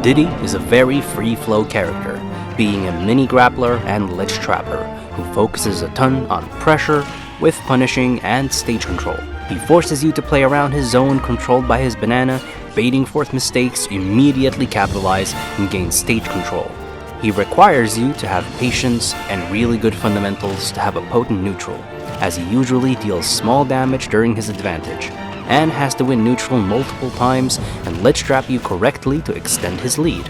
Diddy is a very free-flow character, being a mini grappler and ledge trapper who focuses a ton on pressure, whiff punishing, and stage control. He forces you to play around his zone controlled by his banana, baiting forth mistakes, immediately capitalize, and gain stage control. He requires you to have patience and really good fundamentals to have a potent neutral, as he usually deals small damage during his advantage, and has to win neutral multiple times and ledge trap you correctly to extend his lead.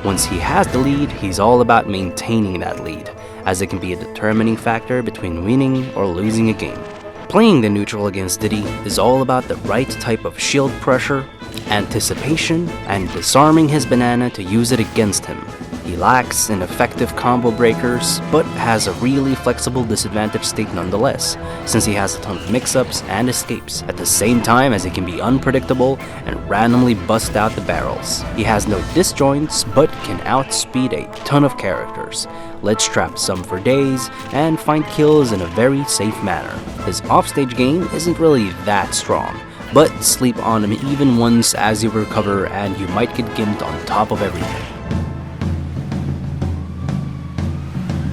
Once he has the lead, he's all about maintaining that lead, as it can be a determining factor between winning or losing a game. Playing the neutral against Diddy is all about the right type of shield pressure, anticipation, and disarming his banana to use it against him. He lacks in effective combo breakers, but has a really flexible disadvantage state nonetheless, since he has a ton of mix-ups and escapes, at the same time as he can be unpredictable and randomly bust out the barrels. He has no disjoints, but can outspeed a ton of characters, ledge trap some for days, and find kills in a very safe manner. His offstage game isn't really that strong, but sleep on him even once as you recover and you might get gimped on top of everything.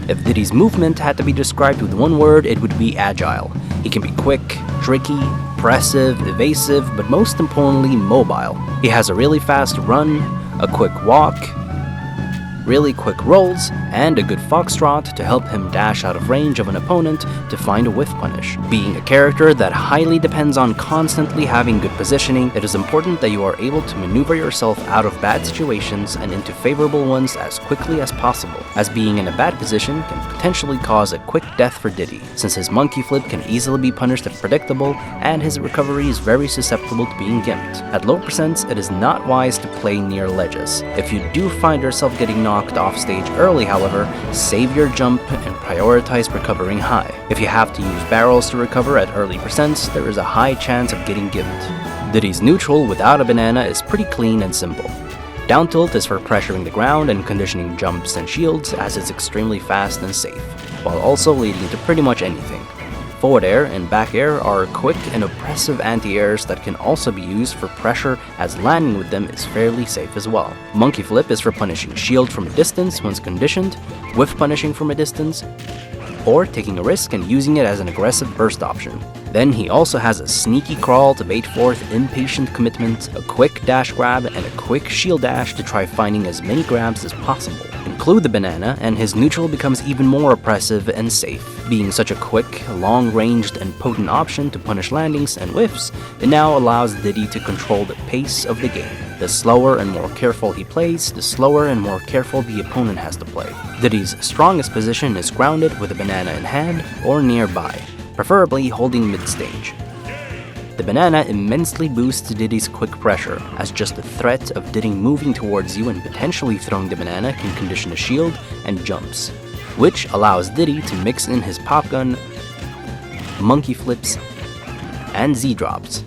If Diddy's movement had to be described with one word, it would be agile. He can be quick, tricky, impressive, evasive, but most importantly, mobile. He has a really fast run, a quick walk, really quick rolls, and a good foxtrot to help him dash out of range of an opponent to find a whiff punish. Being a character that highly depends on constantly having good positioning, it is important that you are able to maneuver yourself out of bad situations and into favorable ones as quickly as possible, as being in a bad position can potentially cause a quick death for Diddy, since his monkey flip can easily be punished if predictable, and his recovery is very susceptible to being gimped. At low percents, it is not wise to play near ledges. If you do find yourself getting knocked off stage early, however, save your jump and prioritize recovering high. If you have to use barrels to recover at early percents, there is a high chance of getting gimped. Diddy's neutral without a banana is pretty clean and simple. Down tilt is for pressuring the ground and conditioning jumps and shields, as it's extremely fast and safe, while also leading to pretty much anything. Forward air and back air are quick and oppressive anti-airs that can also be used for pressure, as landing with them is fairly safe as well. Monkey flip is for punishing shield from a distance once conditioned, whiff punishing from a distance, or taking a risk and using it as an aggressive burst option. Then he also has a sneaky crawl to bait forth impatient commitment, a quick dash grab, and a quick shield dash to try finding as many grabs as possible. Include the banana, and his neutral becomes even more oppressive and safe. Being such a quick, long-ranged, and potent option to punish landings and whiffs, it now allows Diddy to control the pace of the game. The slower and more careful he plays, the slower and more careful the opponent has to play. Diddy's strongest position is grounded with a banana in hand or nearby, preferably holding mid-stage. The banana immensely boosts Diddy's quick pressure, as just the threat of Diddy moving towards you and potentially throwing the banana can condition a shield and jumps, which allows Diddy to mix in his pop gun, monkey flips, and Z-drops.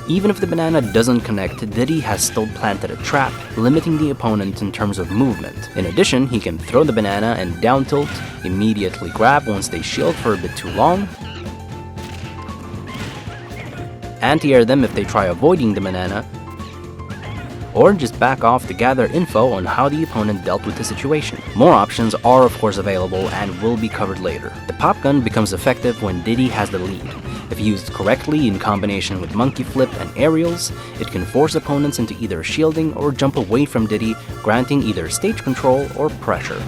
Even if the banana doesn't connect, Diddy has still planted a trap, limiting the opponent in terms of movement. In addition, he can throw the banana and down tilt, immediately grab once they shield for a bit too long, anti-air them if they try avoiding the banana, or just back off to gather info on how the opponent dealt with the situation. More options are of course available and will be covered later. The pop gun becomes effective when Diddy has the lead. If used correctly in combination with monkey flip and aerials, it can force opponents into either shielding or jump away from Diddy, granting either stage control or pressure.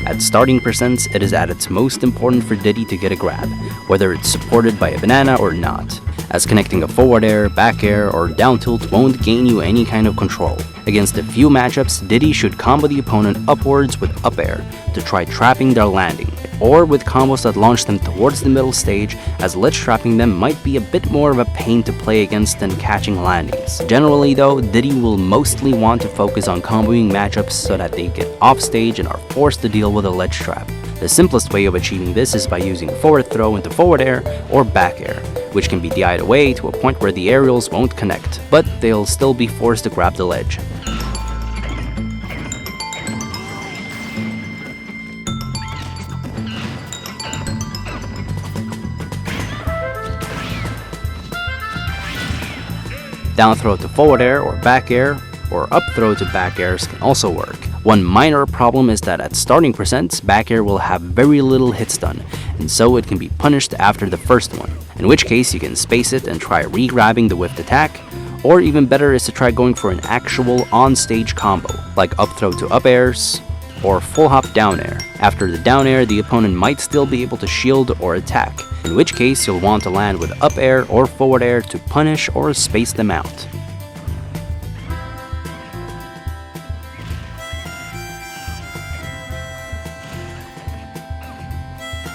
At starting percents, it is at its most important for Diddy to get a grab, whether it's supported by a banana or not, as connecting a forward air, back air, or down tilt won't gain you any kind of control. Against a few matchups, Diddy should combo the opponent upwards with up air to try trapping their landing, or with combos that launch them towards the middle stage, as ledge trapping them might be a bit more of a pain to play against than catching landings. Generally though, Diddy will mostly want to focus on comboing matchups so that they get off stage and are forced to deal with a ledge trap. The simplest way of achieving this is by using forward throw into forward air or back air, which can be DI'd away to a point where the aerials won't connect, but they'll still be forced to grab the ledge. Down throw to forward air or back air, or up throw to back airs can also work. One minor problem is that at starting percents, back air will have very little hit stun, and so it can be punished after the first one, in which case you can space it and try re-grabbing the whiffed attack, or even better is to try going for an actual on-stage combo, like up throw to up airs, or full hop down air. After the down air, the opponent might still be able to shield or attack, in which case you'll want to land with up air or forward air to punish or space them out.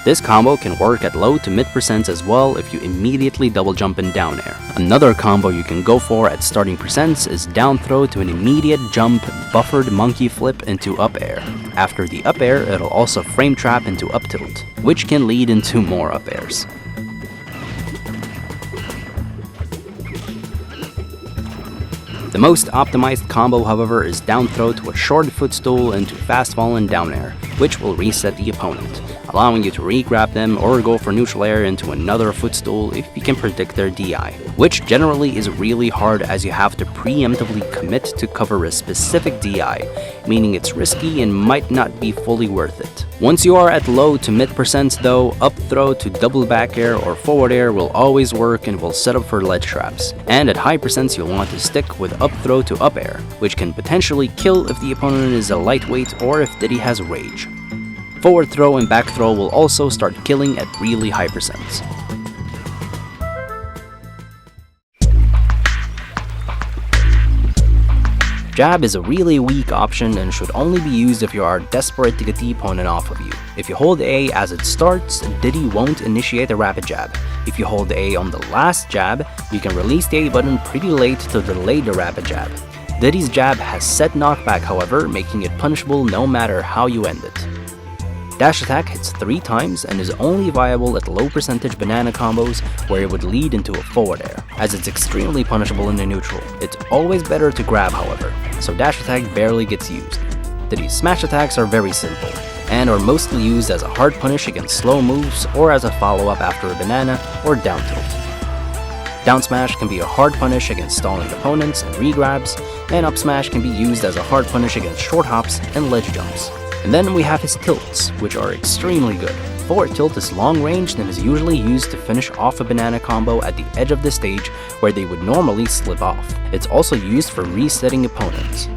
This combo can work at low to mid percents as well if you immediately double jump in down air. Another combo you can go for at starting percents is down throw to an immediate jump buffered monkey flip into up air. After the up air, it'll also frame trap into up tilt, which can lead into more up airs. The most optimized combo, however, is down throw to a short footstool into fast fallen down air, which will reset the opponent, allowing you to re-grab them or go for neutral air into another footstool if you can predict their DI, which generally is really hard as you have to preemptively commit to cover a specific DI, meaning it's risky and might not be fully worth it. Once you are at low to mid percents though, up throw to double back air or forward air will always work and will set up for ledge traps. And at high percents you'll want to stick with up throw to up air, which can potentially kill if the opponent is a lightweight or if Diddy has rage. Forward throw and back throw will also start killing at really high percents. Jab is a really weak option and should only be used if you are desperate to get the opponent off of you. If you hold A as it starts, Diddy won't initiate a rapid jab. If you hold A on the last jab, you can release the A button pretty late to delay the rapid jab. Diddy's jab has set knockback, however, making it punishable no matter how you end it. Dash attack hits 3 times and is only viable at low percentage banana combos where it would lead into a forward air, as it's extremely punishable in the neutral. It's always better to grab, however, so dash attack barely gets used. Diddy's smash attacks are very simple, and are mostly used as a hard punish against slow moves or as a follow-up after a banana or down tilt. Down smash can be a hard punish against stalling opponents and re-grabs, and up smash can be used as a hard punish against short hops and ledge jumps. And then we have his tilts, which are extremely good. Forward tilt is long-ranged and is usually used to finish off a banana combo at the edge of the stage where they would normally slip off. It's also used for resetting opponents.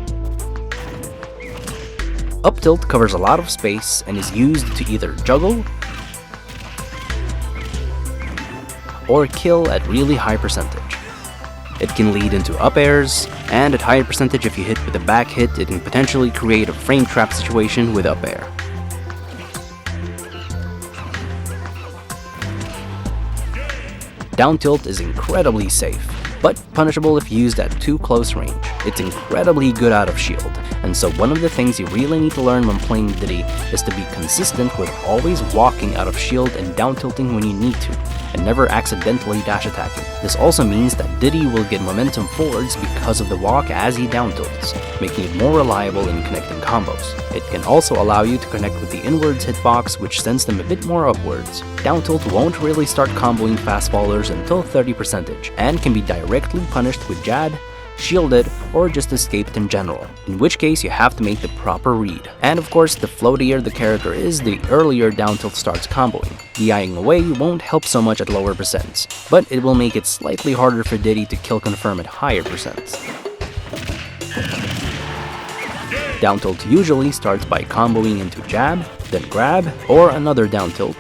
Up tilt covers a lot of space and is used to either juggle or kill at really high percentage. It can lead into up airs, and at higher percentage if you hit with a back hit, it can potentially create a frame trap situation with up air. Down tilt is incredibly safe, but punishable if used at too close range. It's incredibly good out of shield, and so one of the things you really need to learn when playing Diddy is to be consistent with always walking out of shield and down tilting when you need to, and never accidentally dash attacking. This also means that Diddy will get momentum forwards because of the walk as he down tilts, making it more reliable in connecting combos. It can also allow you to connect with the inwards hitbox, which sends them a bit more upwards. Down tilt won't really start comboing fast fallers until 30%, and can be directly punished with jab, shielded, or just escaped in general, in which case you have to make the proper read. And of course, the floatier the character is, the earlier down tilt starts comboing. DIing away won't help so much at lower percents, but it will make it slightly harder for Diddy to kill confirm at higher percents. Down tilt usually starts by comboing into jab, then grab, or another down tilt,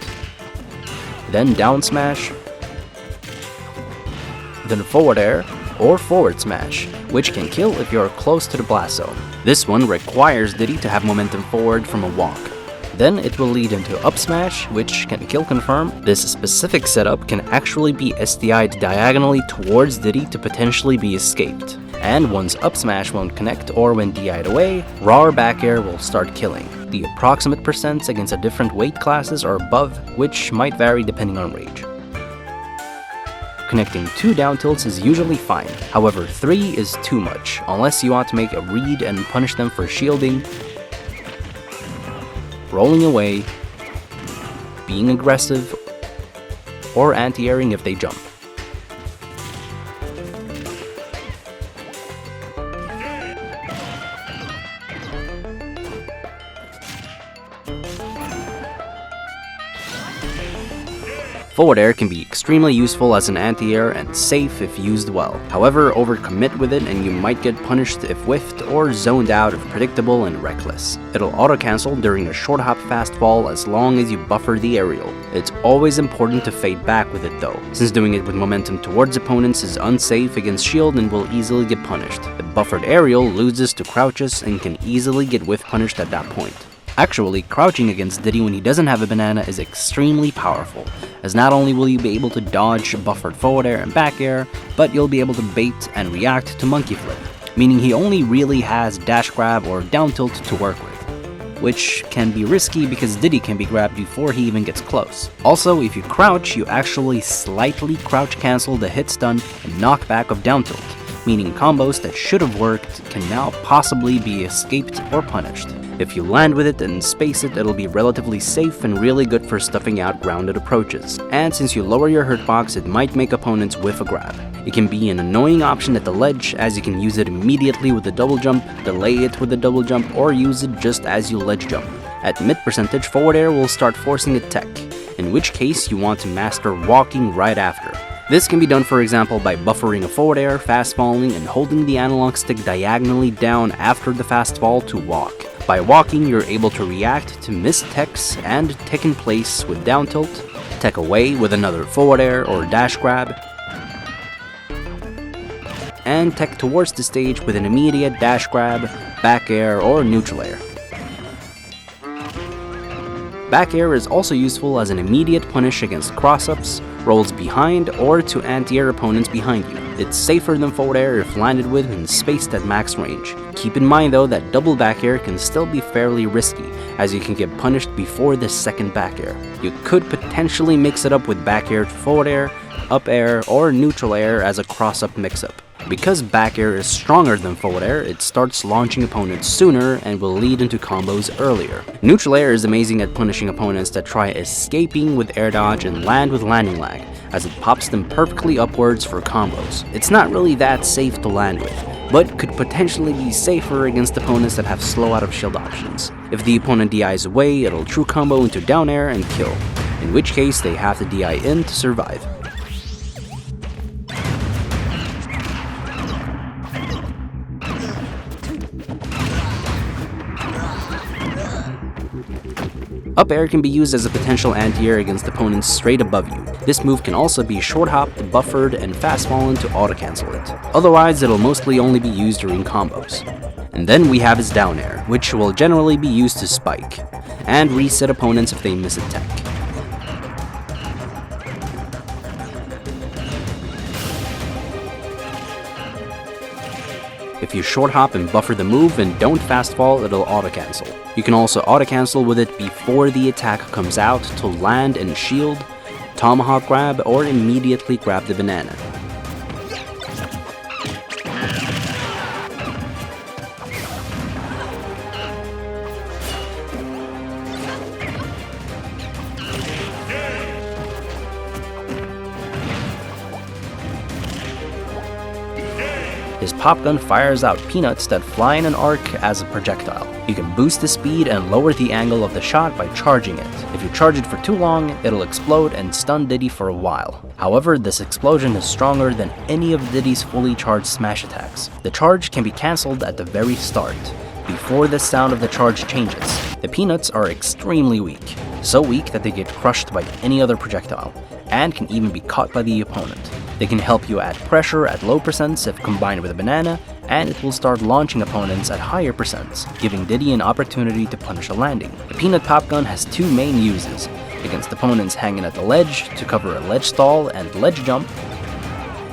then down smash, then forward air, or forward smash, which can kill if you're close to the blast zone. This one requires Diddy to have momentum forward from a walk. Then it will lead into up smash, which can kill confirm. This specific setup can actually be SDI'd diagonally towards Diddy to potentially be escaped. And once up smash won't connect or when DI'd away, raw back air will start killing. The approximate percents against the different weight classes are above, which might vary depending on rage. Connecting 2 down tilts is usually fine, however 3 is too much, unless you want to make a read and punish them for shielding, rolling away, being aggressive, or anti-airing if they jump. Forward air can be extremely useful as an anti-air and safe if used well. However, overcommit with it and you might get punished if whiffed or zoned out if predictable and reckless. It'll auto-cancel during a short hop fast fall as long as you buffer the aerial. It's always important to fade back with it though, since doing it with momentum towards opponents is unsafe against shield and will easily get punished. The buffered aerial loses to crouches and can easily get whiff punished at that point. Actually, crouching against Diddy when he doesn't have a banana is extremely powerful, as not only will you be able to dodge buffered forward air and back air, but you'll be able to bait and react to monkey flip, meaning he only really has dash grab or down tilt to work with, which can be risky because Diddy can be grabbed before he even gets close. Also, if you crouch, you actually slightly crouch cancel the hit stun and knockback of down tilt, meaning combos that should have worked can now possibly be escaped or punished. If you land with it and space it, it'll be relatively safe and really good for stuffing out grounded approaches. And since you lower your hurt box, it might make opponents whiff a grab. It can be an annoying option at the ledge, as you can use it immediately with the double jump, delay it with the double jump, or use it just as you ledge jump. At mid percentage, forward air will start forcing a tech, in which case you want to master walking right after. This can be done, for example, by buffering a forward air, fast falling, and holding the analog stick diagonally down after the fast fall to walk. By walking, you're able to react to missed techs and tech in place with down tilt, tech away with another forward air or dash grab, and tech towards the stage with an immediate dash grab, back air, or neutral air. Back air is also useful as an immediate punish against cross-ups, rolls behind, or to anti-air opponents behind you. It's safer than forward air if landed with and spaced at max range. Keep in mind though that double back air can still be fairly risky, as you can get punished before the second back air. You could potentially mix it up with back air to forward air, up air, or neutral air as a cross-up mix-up. Because back air is stronger than forward air, it starts launching opponents sooner and will lead into combos earlier. Neutral air is amazing at punishing opponents that try escaping with air dodge and land with landing lag, as it pops them perfectly upwards for combos. It's not really that safe to land with, but could potentially be safer against opponents that have slow out of shield options. If the opponent DIs away, it'll true combo into down air and kill, in which case they have to DI in to survive. Up air can be used as a potential anti-air against opponents straight above you. This move can also be short hopped, buffered, and fast fallen to auto-cancel it. Otherwise, it'll mostly only be used during combos. And then we have his down air, which will generally be used to spike, and reset opponents if they miss a tech. If you short hop and buffer the move and don't fast fall, it'll auto-cancel. You can also auto-cancel with it before the attack comes out to land and shield, tomahawk grab, or immediately grab the banana. His pop gun fires out peanuts that fly in an arc as a projectile. You can boost the speed and lower the angle of the shot by charging it. If you charge it for too long, it'll explode and stun Diddy for a while. However, this explosion is stronger than any of Diddy's fully charged smash attacks. The charge can be cancelled at the very start, before the sound of the charge changes. The peanuts are extremely weak, so weak that they get crushed by any other projectile, and can even be caught by the opponent. They can help you add pressure at low percents if combined with a banana, and it will start launching opponents at higher percents, giving Diddy an opportunity to punish a landing. The peanut pop gun has two main uses: against opponents hanging at the ledge to cover a ledge stall and ledge jump,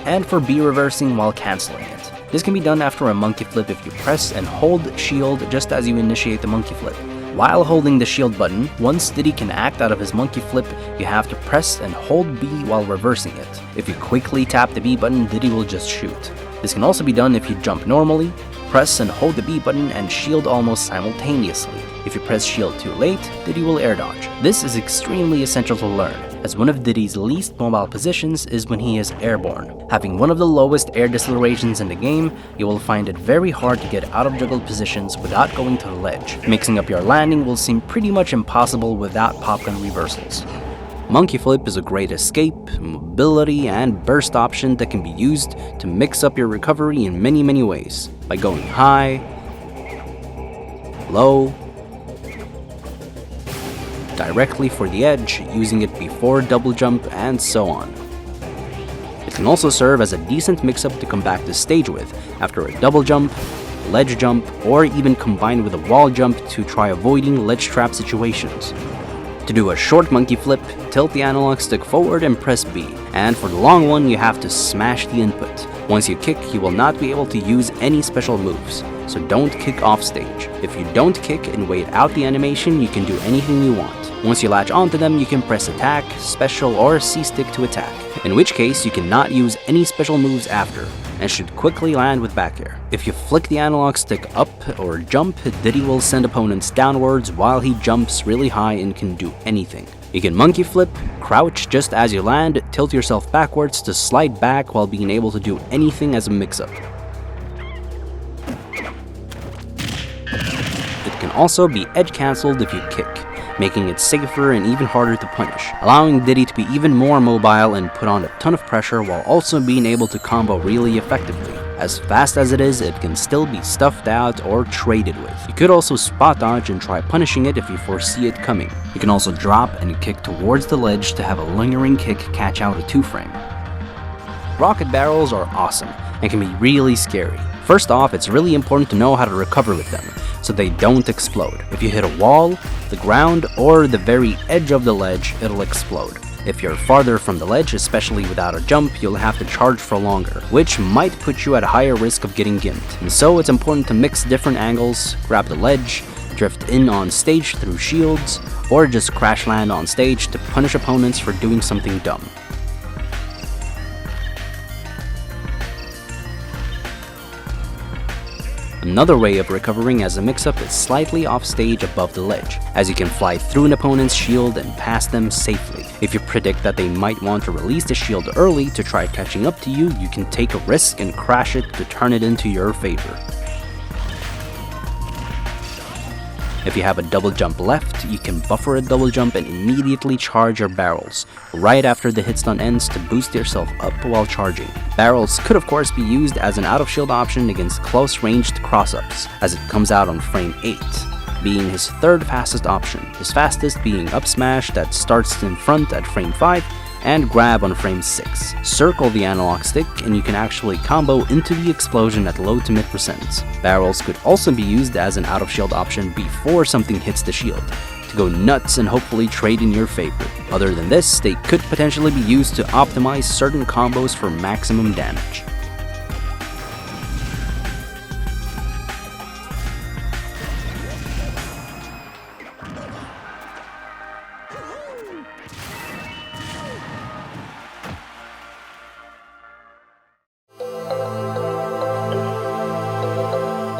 and for B reversing while cancelling it. This can be done after a monkey flip if you press and hold shield just as you initiate the monkey flip. While holding the shield button, once Diddy can act out of his monkey flip, you have to press and hold B while reversing it. If you quickly tap the B button, Diddy will just shoot. This can also be done if you jump normally, press and hold the B button and shield almost simultaneously. If you press shield too late, Diddy will air dodge. This is extremely essential to learn, as one of Diddy's least mobile positions is when he is airborne. Having one of the lowest air decelerations in the game, you will find it very hard to get out of juggled positions without going to the ledge. Mixing up your landing will seem pretty much impossible without pop gun reversals. Monkey flip is a great escape, mobility, and burst option that can be used to mix up your recovery in many ways, by going high, low, directly for the edge, using it before double jump, and so on. It can also serve as a decent mix-up to come back to stage with after a double jump, ledge jump, or even combined with a wall jump to try avoiding ledge trap situations. To do a short monkey flip, tilt the analog stick forward and press B, and for the long one you have to smash the input. Once you kick, you will not be able to use any special moves, so don't kick off stage. If you don't kick and wait out the animation, you can do anything you want. Once you latch onto them, you can press attack, special, or C-stick to attack, in which case you cannot use any special moves after, and should quickly land with back air. If you flick the analog stick up or jump, Diddy will send opponents downwards while he jumps really high and can do anything. You can monkey flip, crouch just as you land, tilt yourself backwards to slide back while being able to do anything as a mix-up. It can also be edge cancelled if you kick, making it safer and even harder to punish, allowing Diddy to be even more mobile and put on a ton of pressure while also being able to combo really effectively. As fast as it is, it can still be stuffed out or traded with. You could also spot dodge and try punishing it if you foresee it coming. You can also drop and kick towards the ledge to have a lingering kick catch out a 2-frame. Rocket barrels are awesome and can be really scary. First off, it's really important to know how to recover with them, so they don't explode. If you hit a wall, the ground, or the very edge of the ledge, it'll explode. If you're farther from the ledge, especially without a jump, you'll have to charge for longer, which might put you at a higher risk of getting gimped. And so it's important to mix different angles, grab the ledge, drift in on stage through shields, or just crash land on stage to punish opponents for doing something dumb. Another way of recovering as a mix-up is slightly off stage above the ledge, as you can fly through an opponent's shield and past them safely. If you predict that they might want to release the shield early to try catching up to you, you can take a risk and crash it to turn it into your favor. If you have a double jump left, you can buffer a double jump and immediately charge your barrels, right after the hit stun ends to boost yourself up while charging. Barrels could of course be used as an out of shield option against close ranged cross-ups, as it comes out on frame 8, being his third fastest option, his fastest being up smash that starts in front at frame 5, and grab on frame 6. Circle the analog stick and you can actually combo into the explosion at low to mid percents. Barrels could also be used as an out of shield option before something hits the shield, to go nuts and hopefully trade in your favor. Other than this, they could potentially be used to optimize certain combos for maximum damage.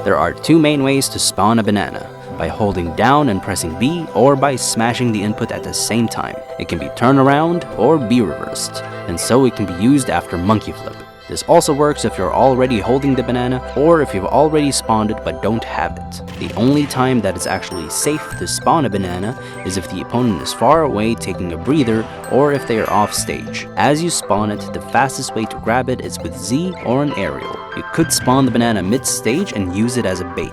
There are two main ways to spawn a banana, by holding down and pressing B, or by smashing the input at the same time. It can be turned around or be reversed, and so it can be used after monkey flip. This also works if you're already holding the banana, or if you've already spawned it but don't have it. The only time that it's actually safe to spawn a banana is if the opponent is far away taking a breather, or if they are off stage. As you spawn it, the fastest way to grab it is with Z or an aerial. You could spawn the banana mid-stage and use it as a bait,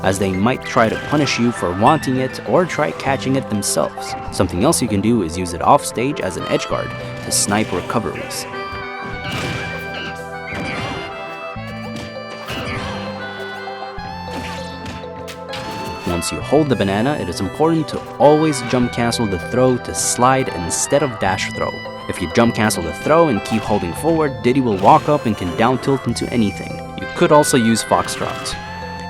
as they might try to punish you for wanting it or try catching it themselves. Something else you can do is use it off stage as an edge guard to snipe recoveries. Once you hold the banana, it is important to always jump cancel the throw to slide instead of dash throw. If you jump cancel the throw and keep holding forward, Diddy will walk up and can down tilt into anything. You could also use foxtrot.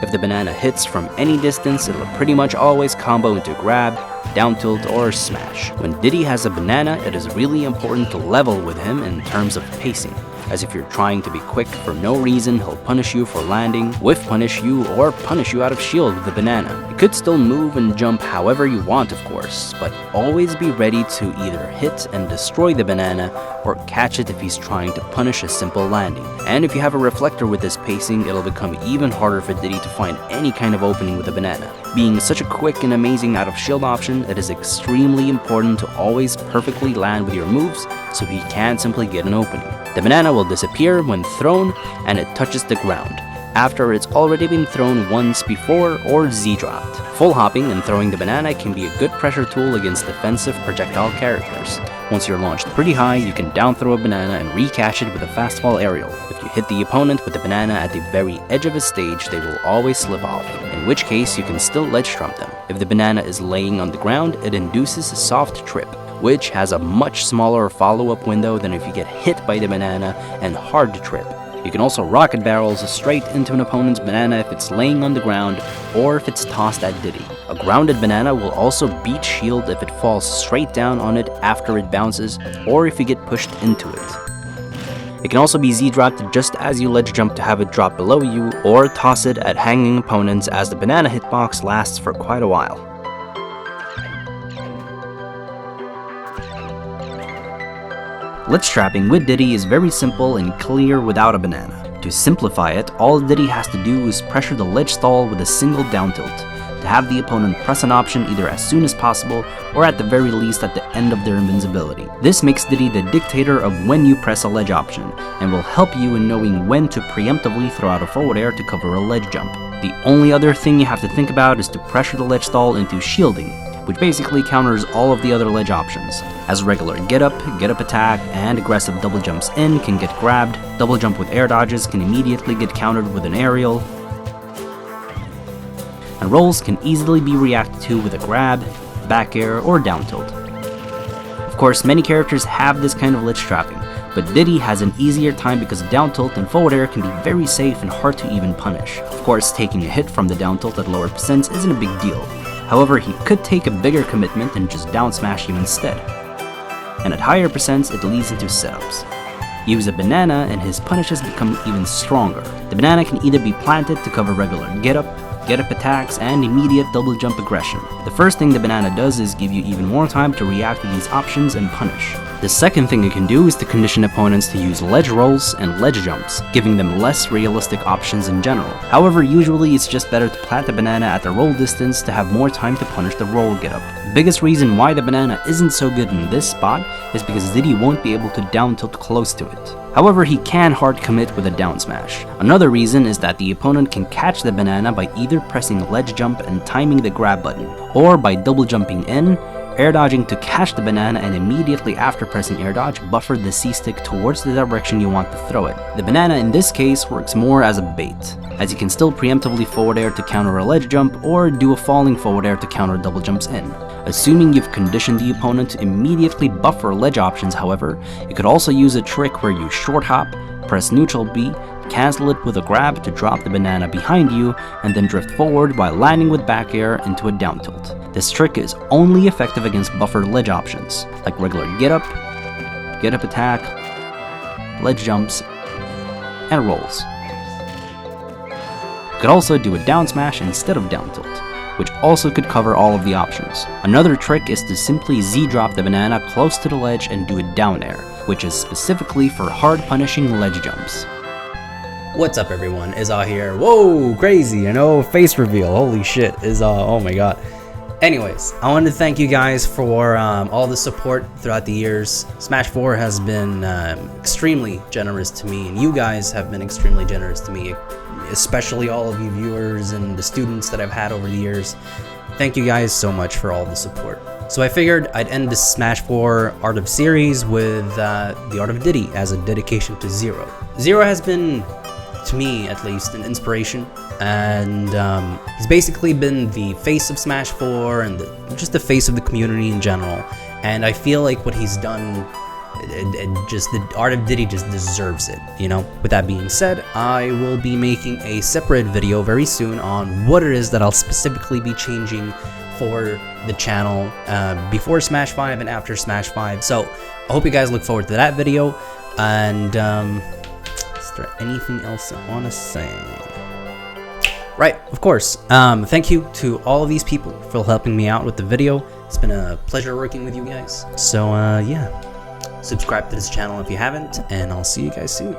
If the banana hits from any distance, it'll pretty much always combo into grab, down tilt, or smash. When Diddy has a banana, it is really important to level with him in terms of pacing. as if you're trying to be quick for no reason, he'll punish you for landing, whiff punish you, or punish you out of shield with the banana. You could still move and jump however you want, of course, but always be ready to either hit and destroy the banana or catch it if he's trying to punish a simple landing. And if you have a reflector with this pacing, it'll become even harder for Diddy to find any kind of opening with the banana. Being such a quick and amazing out of shield option, it is extremely important to always perfectly land with your moves so he can't simply get an opening. The banana will disappear when thrown and it touches the ground, after it's already been thrown once before or Z-dropped. Full hopping and throwing the banana can be a good pressure tool against defensive projectile characters. Once you're launched pretty high, you can down throw a banana and re-catch it with a fast fall aerial. If you hit the opponent with the banana at the very edge of a stage, they will always slip off, in which case you can still ledge trump them. If the banana is laying on the ground, it induces a soft trip, which has a much smaller follow-up window than if you get hit by the banana and hard to trip. You can also rocket barrels straight into an opponent's banana if it's laying on the ground or if it's tossed at Diddy. A grounded banana will also beat shield if it falls straight down on it after it bounces or if you get pushed into it. It can also be Z-dropped just as you ledge jump to have it drop below you, or toss it at hanging opponents as the banana hitbox lasts for quite a while. Ledge trapping with Diddy is very simple and clear without a banana. To simplify it, all Diddy has to do is pressure the ledge stall with a single down tilt, to have the opponent press an option either as soon as possible or at the very least at the end of their invincibility. This makes Diddy the dictator of when you press a ledge option, and will help you in knowing when to preemptively throw out a forward air to cover a ledge jump. The only other thing you have to think about is to pressure the ledge stall into shielding, which basically counters all of the other ledge options, as regular get up attack, and aggressive double jumps in can get grabbed, double jump with air dodges can immediately get countered with an aerial, and rolls can easily be reacted to with a grab, back air, or down tilt. Of course, many characters have this kind of ledge trapping, but Diddy has an easier time because down tilt and forward air can be very safe and hard to even punish. Of course, taking a hit from the down tilt at lower percents isn't a big deal. However, he could take a bigger commitment and just down smash you instead. And at higher percents, it leads into setups. Use a banana and his punishes become even stronger. The banana can either be planted to cover regular get up attacks, and immediate double jump aggression. The first thing the banana does is give you even more time to react to these options and punish. The second thing it can do is to condition opponents to use ledge rolls and ledge jumps, giving them less realistic options in general. However, usually it's just better to plant the banana at the roll distance to have more time to punish the roll get up. The biggest reason why the banana isn't so good in this spot is because Diddy won't be able to down tilt close to it. However, he can hard commit with a down smash. Another reason is that the opponent can catch the banana by either pressing ledge jump and timing the grab button, or by double jumping in, air dodging to catch the banana, and immediately after pressing air dodge, buffer the C-stick towards the direction you want to throw it. The banana in this case works more as a bait, as you can still preemptively forward air to counter a ledge jump, or do a falling forward air to counter double jumps in. Assuming you've conditioned the opponent to immediately buffer ledge options, however, you could also use a trick where you short hop, press neutral B, cancel it with a grab to drop the banana behind you, and then drift forward while landing with back air into a down tilt. This trick is only effective against buffered ledge options, like regular get up attack, ledge jumps, and rolls. You could also do a down smash instead of down tilt, which also could cover all of the options. Another trick is to simply Z-drop the banana close to the ledge and do a down air, which is specifically for hard punishing ledge jumps. What's up everyone, Izza here. Whoa, crazy, I know, face reveal, holy shit, Izza, oh my god. Anyways, I wanted to thank you guys for all the support throughout the years. Smash 4 has been extremely generous to me, and you guys have been extremely generous to me, especially all of you viewers and the students that I've had over the years. Thank you guys so much for all the support. So I figured I'd end this Smash 4 Art of series with the Art of Diddy as a dedication to Zero. Zero has been, to me at least, an inspiration, and he's basically been the face of Smash 4 and just the face of the community in general, and I feel like what he's done, just the Art of Diddy just deserves it, you know? With that being said, I will be making a separate video very soon on what it is that I'll specifically be changing for the channel before Smash 5 and after Smash 5, so I hope you guys look forward to that video, and there anything else I want to say? Right, of course. Thank you to all of these people for helping me out with the video. It's been a pleasure working with you guys. So, yeah. Subscribe to this channel if you haven't, and I'll see you guys soon.